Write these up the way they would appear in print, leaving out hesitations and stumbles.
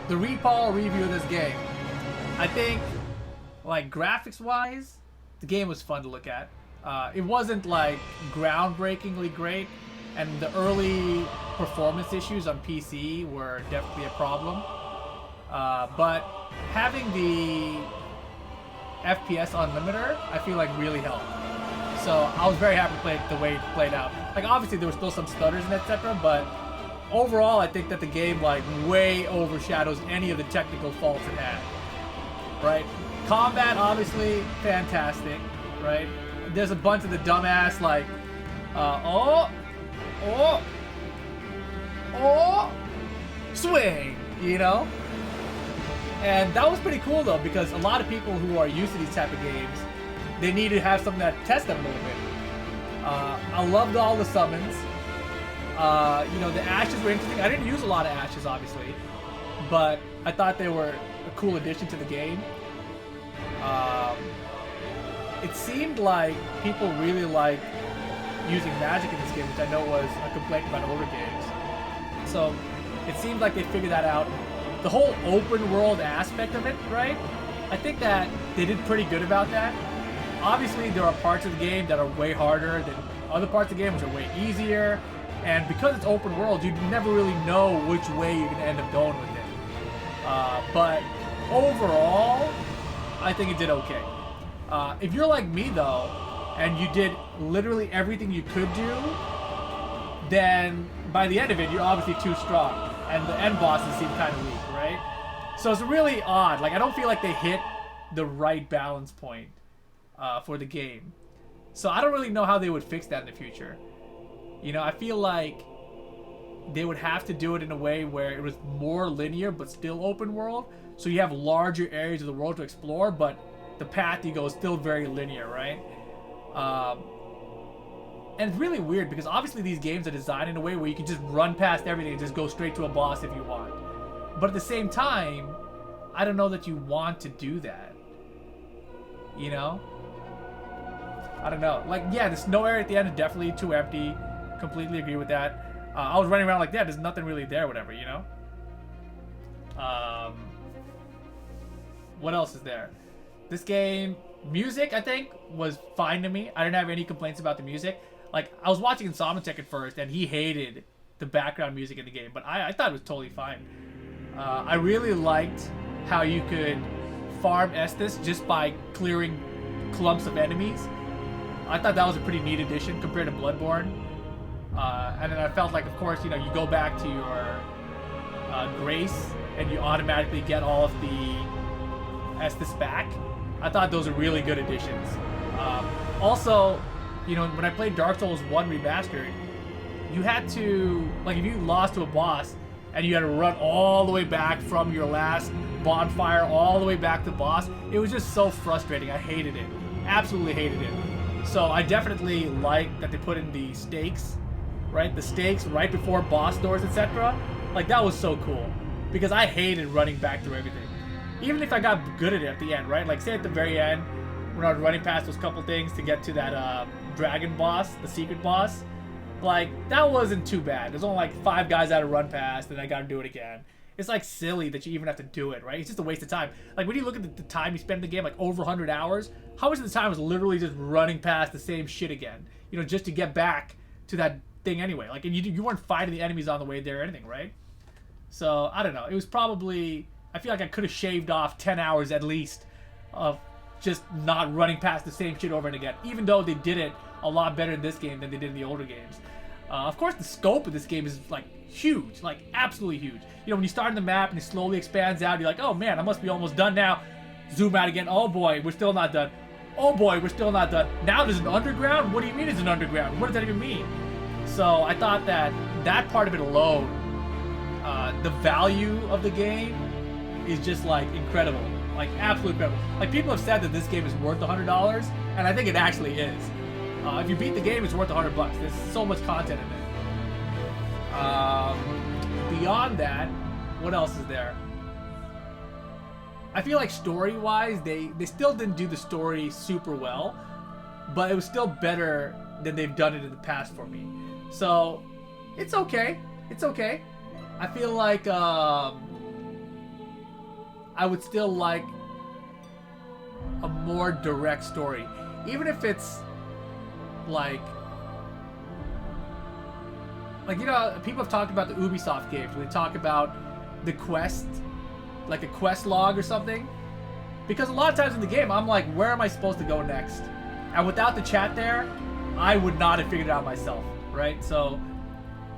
the Reepal review of this game. I think, like, graphics-wise, the game was fun to look at. It wasn't, like, groundbreakingly great, and the early performance issues on PC were definitely a problem. But having the FPS unlimiter, I feel like really helped. So I was very happy to play it the way it played out. Like, obviously there were still some stutters and etc., but overall I think that the game like way overshadows any of the technical faults it had. Right? Combat, obviously, fantastic. Right? There's a bunch of the dumbass like, swing, you know? And that was pretty cool though, because a lot of people who are used to these type of games, they need to have something that tests them a little bit. I loved all the summons. You know, the ashes were interesting. I didn't use a lot of ashes, obviously, but I thought they were a cool addition to the game. It seemed like people really like using magic in this game, which I know was a complaint about older games. So it seems like they figured that out. The whole open world aspect of it, right? I think that they did pretty good about that. Obviously, there are parts of the game that are way harder than other parts of the game, which are way easier. And because it's open world, you never really know which way you're going to end up going with it. But overall, I think it did okay. If you're like me, though, and you did literally everything you could do, then by the end of it, you're obviously too strong. And the end bosses seem kind of weak, right? So it's really odd. Like, I don't feel like they hit the right balance point for the game. So I don't really know how they would fix that in the future. You know, I feel like they would have to do it in a way where it was more linear but still open world. So you have larger areas of the world to explore, but the path you go is still very linear, right? And it's really weird because obviously these games are designed in a way where you can just run past everything and just go straight to a boss if you want. But at the same time, I don't know that you want to do that. You know? I don't know. Like, yeah, the snow area at the end is definitely too empty. Completely agree with that. I was running around like that. There's nothing really there, whatever, you know? What else is there? This game, music, I think, was fine to me. I didn't have any complaints about the music. Like, I was watching Insomniac at first, and he hated the background music in the game, but I thought it was totally fine. I really liked how you could farm Estus just by clearing clumps of enemies. I thought that was a pretty neat addition compared to Bloodborne. And then I felt like, of course, you know, you go back to your Grace, and you automatically get all of the Estus back. I thought those are really good additions. Also, you know, when I played Dark Souls 1 Remastered, you had to, like, if you lost to a boss and you had to run all the way back from your last bonfire all the way back to the boss, it was just so frustrating. I hated it. Absolutely hated it. So I definitely like that they put in the stakes, right? The stakes right before boss doors, etc. Like, that was so cool. Because I hated running back through everything. Even if I got good at it at the end, right? Like, say at the very end, when I was running past those couple things to get to that dragon boss, the secret boss, like, that wasn't too bad. There's only like 5 guys I had to run past, and I gotta do it again. It's like silly that you even have to do it, right? It's just a waste of time. Like, when you look at the time you spend in the game, like over 100 hours, how much of the time was literally just running past the same shit again? You know, just to get back to that thing anyway. Like, and you weren't fighting the enemies on the way there or anything, right? So, I don't know. It was probably, I feel like I could have shaved off 10 hours at least of just not running past the same shit over and again, even though they did it a lot better in this game than they did in the older games. Of course, the scope of this game is, like, huge, like, absolutely huge. You know, when you start in the map and it slowly expands out, you're like, oh man, I must be almost done now. Zoom out again. Oh boy, we're still not done. Oh boy, we're still not done. Now there's an underground? What do you mean it's an underground? What does that even mean? So I thought that that part of it alone, the value of the game is just, like, incredible. Like, absolutely incredible. Like, people have said that this game is worth $100, and I think it actually is. If you beat the game, it's worth $100. There's so much content in it. Beyond that, what else is there? I feel like story-wise, they still didn't do the story super well, but it was still better than they've done it in the past for me. So, it's okay. It's okay. I feel like, I would still like a more direct story. Even if it's like you know, people have talked about the Ubisoft games where they talk about the quest, like a quest log or something. Because a lot of times in the game, I'm like, where am I supposed to go next? And without the chat there, I would not have figured it out myself, right? So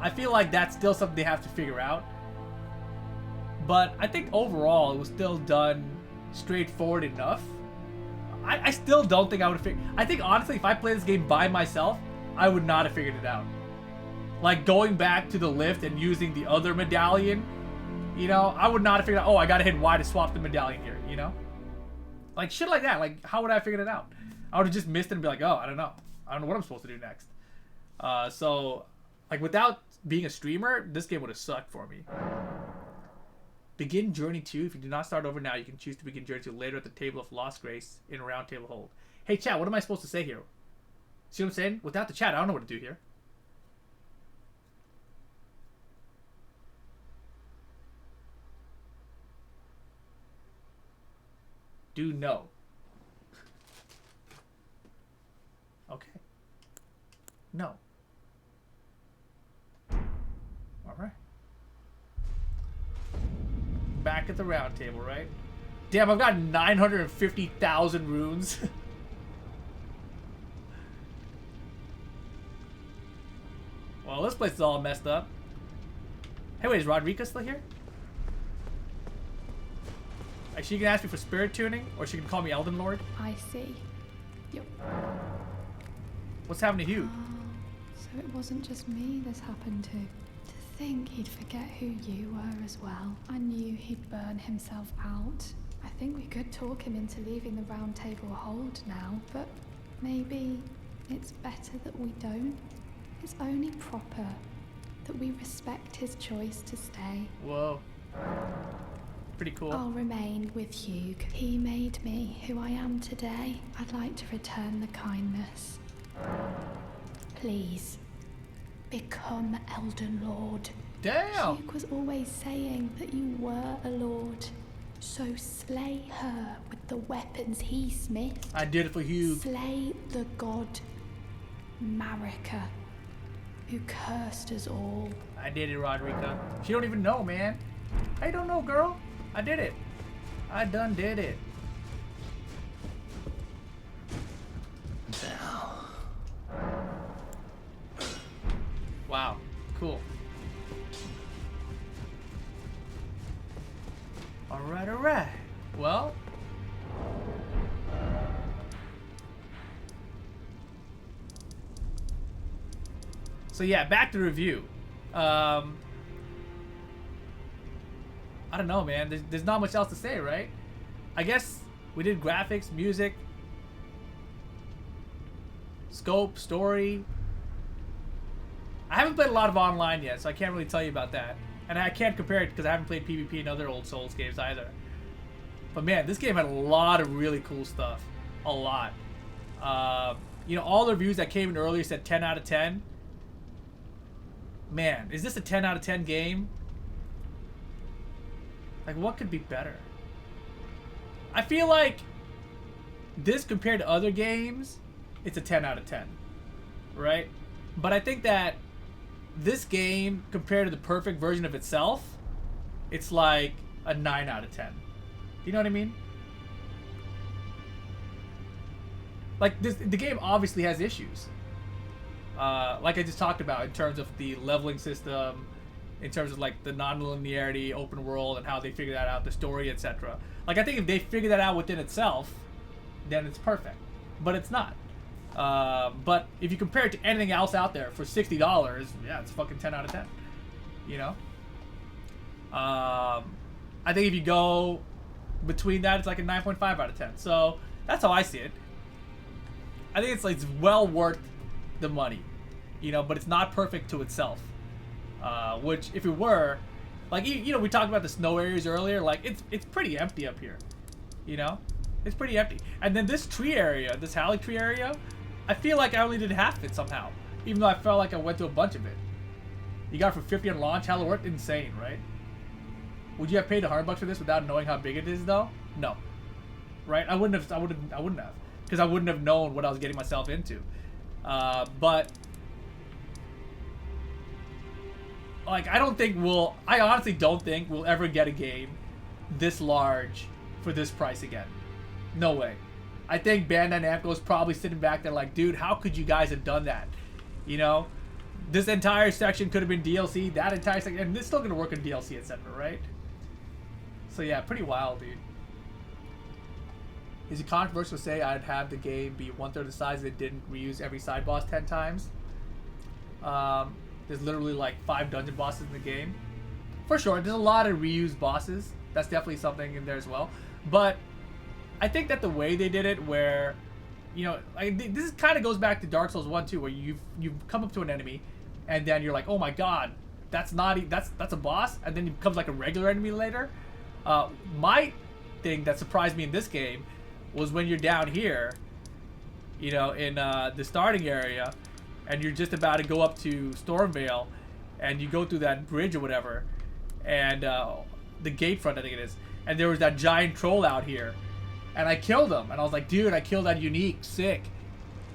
I feel like that's still something they have to figure out. But I think overall, it was still done straightforward enough. I still don't think I would have figured... I think, honestly, if I played this game by myself, I would not have figured it out. Like, going back to the lift and using the other medallion, you know, I would not have figured out, oh, I gotta hit Y to swap the medallion here, you know? Like, shit like that. Like, how would I have figured it out? I would have just missed it and be like, oh, I don't know. I don't know what I'm supposed to do next. So, like, without being a streamer, this game would have sucked for me. Begin Journey 2. If you do not start over now, you can choose to begin Journey 2 later at the Table of Lost Grace in a round table hold. Hey, chat, what am I supposed to say here? See what I'm saying? Without the chat, I don't know what to do here. Do no. Okay. No. Alright. Back at the round table, right? Damn, I've got 950,000 runes. Well, this place is all messed up. Hey, wait, is Rodrika still here? Like, she can ask me for spirit tuning, or she can call me Elden Lord. I see. Yep. What's happening to you? So it wasn't just me this happened to. To think he'd forget who you were as well. I knew he'd burn himself out. I think we could talk him into leaving the round table hold now, but maybe it's better that we don't. It's only proper that we respect his choice to stay. Whoa. Pretty cool. I'll remain with Hugh. He made me who I am today. I'd like to return the kindness. Please, become Elden Lord. Damn! Hugh was always saying that you were a lord. So slay her with the weapons he smithed. I did it for Hugh. Slay the god Marika, who cursed us all. I did it, Rodrika. She don't even know, man. I don't know, girl. I did it. I done did it. Wow. Cool. Alright, alright. Well. So yeah, back to the review. I don't know, man. There's not much else to say, right? I guess we did graphics, music, scope, story. I haven't played a lot of online yet, so I can't really tell you about that. And I can't compare it because I haven't played PvP in other old Souls games either. But man, this game had a lot of really cool stuff. A lot. You know, all the reviews that came in earlier said 10 out of 10. Man, is this a 10 out of 10 game? Like, what could be better? I feel like this compared to other games, it's a 10 out of 10, right? But I think that this game, compared to the perfect version of itself, it's like a 9 out of 10. You know what I mean? Like, the game obviously has issues. Like I just talked about in terms of the leveling system, in terms of like the non-linearity, open world, and how they figure that out, the story, etc. Like, I think if they figure that out within itself, then it's perfect. But it's not. But if you compare it to anything else out there for $60, yeah, it's fucking 10 out of 10. You know? I think if you go between that, it's like a 9.5 out of 10. So that's how I see it. I think it's like it's well worth the money, you know, but it's not perfect to itself. Which, if it were, like, you know, we talked about the snow areas earlier. Like, it's pretty empty up here, you know, it's pretty empty. And then this tree area, this Halleck tree area, I feel like I only did half of it somehow, even though I felt like I went to a bunch of it. You got it for 50 on launch. Hell, it worked insane, right? Would you have paid $100 for this without knowing how big it is, though? No. Right? I wouldn't have. Because I wouldn't have known what I was getting myself into. But like, I honestly don't think we'll ever get a game this large for this price again. No way. I think Bandai Namco is probably sitting back there like, dude, how could you guys have done that? You know, this entire section could have been DLC, that entire section, and it's still gonna work in DLC, etc., right? So yeah, pretty wild, dude. Is it controversial to say I'd have the game be 1/3 the size if it didn't reuse every side boss 10 times? There's literally like 5 dungeon bosses in the game. For sure, there's a lot of reused bosses. That's definitely something in there as well. But I think that the way they did it, where, you know, like, this kind of goes back to Dark Souls 1 too, where you've come up to an enemy, and then you're like, oh my god, that's a boss, and then it becomes like a regular enemy later. My thing that surprised me in this game was when you're down here, you know, in the starting area, and you're just about to go up to Stormvale, and you go through that bridge or whatever, and the gate front, I think it is, and there was that giant troll out here, and I killed him, and I was like, dude, I killed that unique, sick.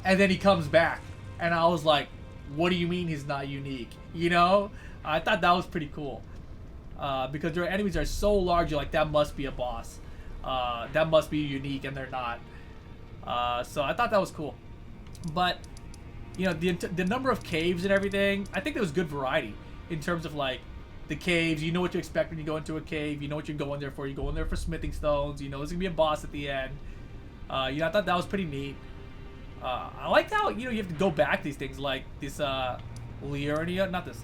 And then he comes back, and I was like, what do you mean he's not unique? You know? I thought that was pretty cool. Because their enemies are so large, you're like, that must be a boss. That must be unique, and they're not. So I thought that was cool. But, you know, the number of caves and everything, I think there was good variety in terms of, like, the caves. You know what to expect when you go into a cave. You know what you're going there for. You go in there for smithing stones. You know there's going to be a boss at the end. You know, I thought that was pretty neat. I liked how, you know, you have to go back these things, like this Liurnia, not this,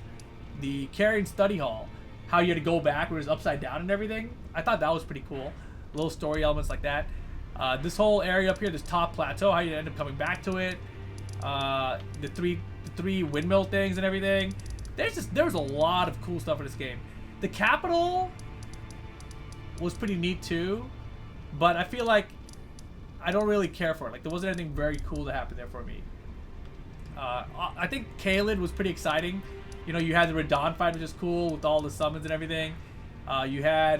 the Carrion Study Hall. How you had to go back where it's upside down and everything. I thought that was pretty cool. Little story elements like that. This whole area up here, this top plateau, how you end up coming back to it. The three windmill things and everything. There was a lot of cool stuff in this game. The capital was pretty neat too, but I feel like I don't really care for it. Like, there wasn't anything very cool to happen there for me. I think Caelid was pretty exciting. You know, you had the Radon fight, which is cool with all the summons and everything. You had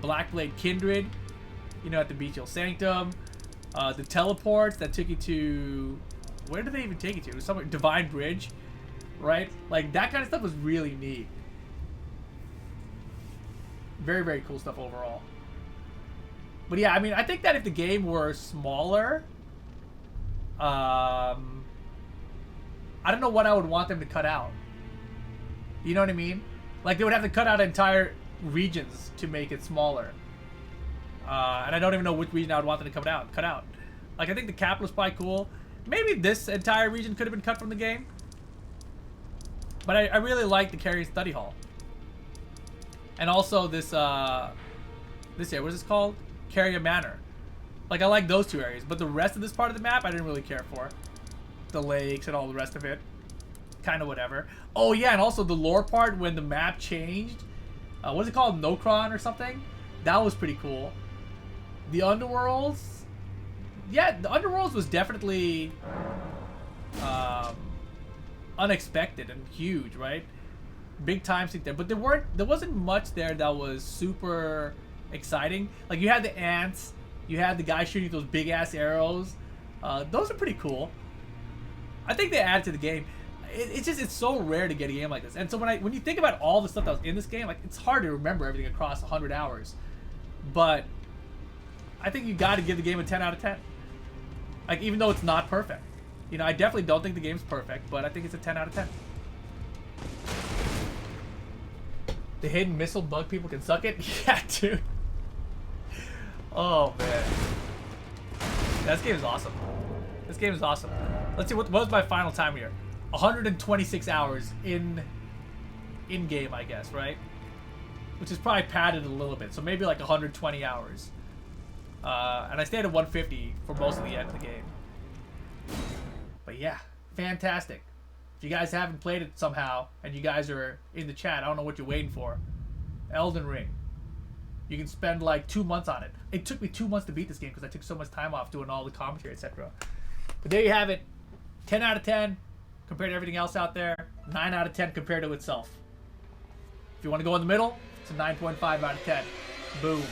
Blackblade Kindred, you know, at the Beach Hill Sanctum. The teleports that took you to, where did they even take you to? It was somewhere, Divine Bridge, right? Like, that kind of stuff was really neat. Very, very cool stuff overall. But yeah, I mean, I think that if the game were smaller, I don't know what I would want them to cut out. You know what I mean? Like, they would have to cut out entire regions to make it smaller. And I don't even know which region I would want them to cut out. Like, I think the capital is probably cool. Maybe this entire region could have been cut from the game. But I really like the Carrion Study Hall. And also this area, what is this called? Carrion Manor. Like, I like those two areas. But the rest of this part of the map, I didn't really care for. The lakes and all the rest of it. Kind of whatever. Oh, yeah, and also the lore part when the map changed. What is it called? Nokron or something? That was pretty cool. The Underworlds. Yeah, the Underworlds was definitely unexpected and huge, right? Big time sink there. But there wasn't much there that was super exciting. Like, you had the ants. You had the guy shooting those big ass arrows. Those are pretty cool. I think they added to the game. It's so rare to get a game like this. And so when you think about all the stuff that was in this game, like, it's hard to remember everything across 100 hours. But I think you got to give the game a 10 out of 10. Like, even though it's not perfect. You know, I definitely don't think the game's perfect, but I think it's a 10 out of 10. The hidden missile bug people can suck it? Yeah, dude. Oh, man. This game is awesome. This game is awesome. Let's see, what was my final time here? 126 hours in game, I guess, right? Which is probably padded a little bit, so maybe like 120 hours. And I stayed at 150 for most of the end of the game. But yeah, fantastic. If you guys haven't played it somehow, and you guys are in the chat, I don't know what you're waiting for. Elden Ring. You can spend like 2 months on it. It took me 2 months to beat this game because I took so much time off doing all the commentary, etc. But there you have it. 10 out of 10 compared to everything else out there. 9 out of 10 compared to itself. If you want to go in the middle, It's a 9.5 out of 10. Boom.